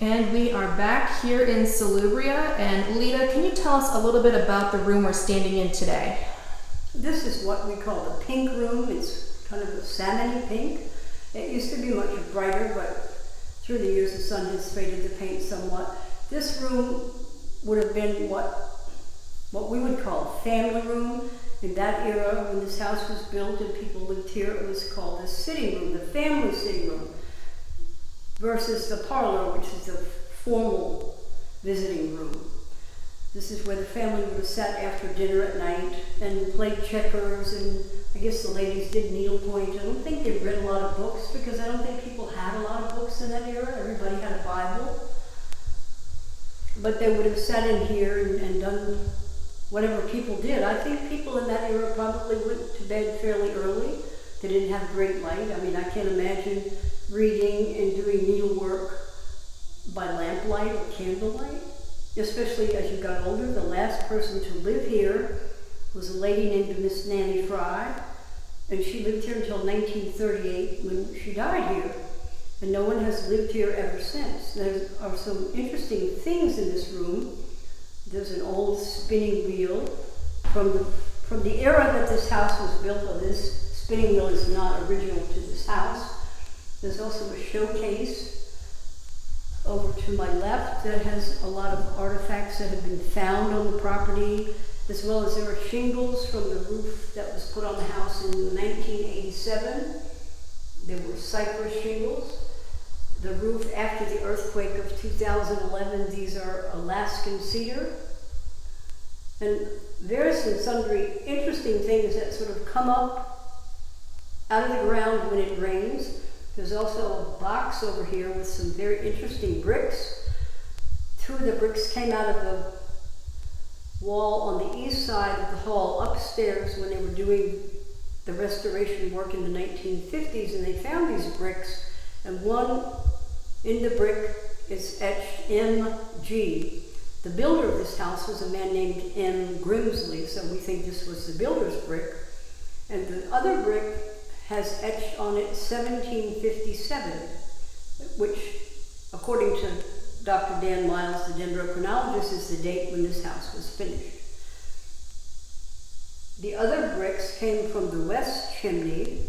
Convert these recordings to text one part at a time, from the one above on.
And we are back here in Salubria. And Leta, can you tell us a little bit about the room we're standing in today? This is what we call the pink room. It's kind of a salmon-y pink. It used to be much brighter, but through the years the sun has faded the paint somewhat. This room would have been what we would call a family room. In that era, when this house was built and people lived here, it was called the sitting room, the family sitting room, versus the parlor, which is the formal visiting room. This is where the family would have sat after dinner at night and played checkers, and I guess the ladies did needlepoint. I don't think they read a lot of books, because I don't think people had a lot of books in that era. Everybody had a Bible. But they would have sat in here and done whatever people did. I think people in that era probably went to bed fairly early. They didn't have great light. I mean, I can't imagine reading and doing needlework by lamplight or candlelight, especially as you got older. The last person to live here was a lady named Miss Nanny Fry, and she lived here until 1938 when she died here, and no one has lived here ever since. There are some interesting things in this room. There's an old spinning wheel from the era that this house was built. Well, this spinning wheel is not original to this house. There's also a showcase over to my left that has a lot of artifacts that have been found on the property, as well as there are shingles from the roof that was put on the house in 1987. There were cypress shingles. The roof after the earthquake of 2011, these are Alaskan cedar. And various and sundry interesting things that sort of come up out of the ground when it rains. There's also a box over here with some very interesting bricks. Two of the bricks came out of the wall on the east side of the hall upstairs when they were doing the restoration work in the 1950s, and they found these bricks, and one in the brick is etched MG. The builder of this house was a man named M. Grimsley, so we think this was the builder's brick. And the other brick has etched on it 1757, which, according to Dr. Dan Miles, the dendrochronologist, is the date when this house was finished. The other bricks came from the west chimney.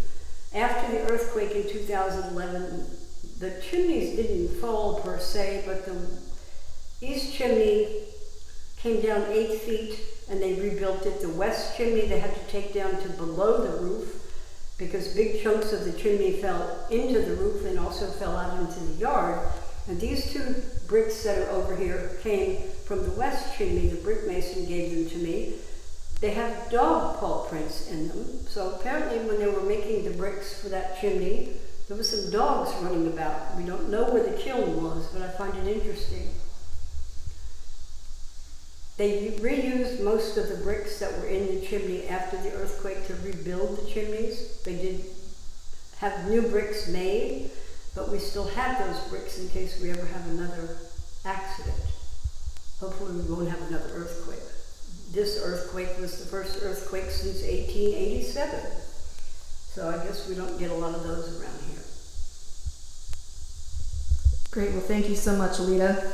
After the earthquake in 2011, the chimneys didn't fall per se, but the east chimney came down 8 feet and they rebuilt it. The west chimney they had to take down to below the roof because big chunks of the chimney fell into the roof and also fell out into the yard. And these two bricks that are over here came from the west chimney. The brick mason gave them to me. They have dog paw prints in them. So apparently when they were making the bricks for that chimney, there were some dogs running about. We don't know where the kiln was, but I find it interesting. They reused most of the bricks that were in the chimney after the earthquake to rebuild the chimneys. They did have new bricks made, but we still have those bricks in case we ever have another accident. Hopefully we won't have another earthquake. This earthquake was the first earthquake since 1887. So I guess we don't get a lot of those around here. Great, well thank you so much, Leta.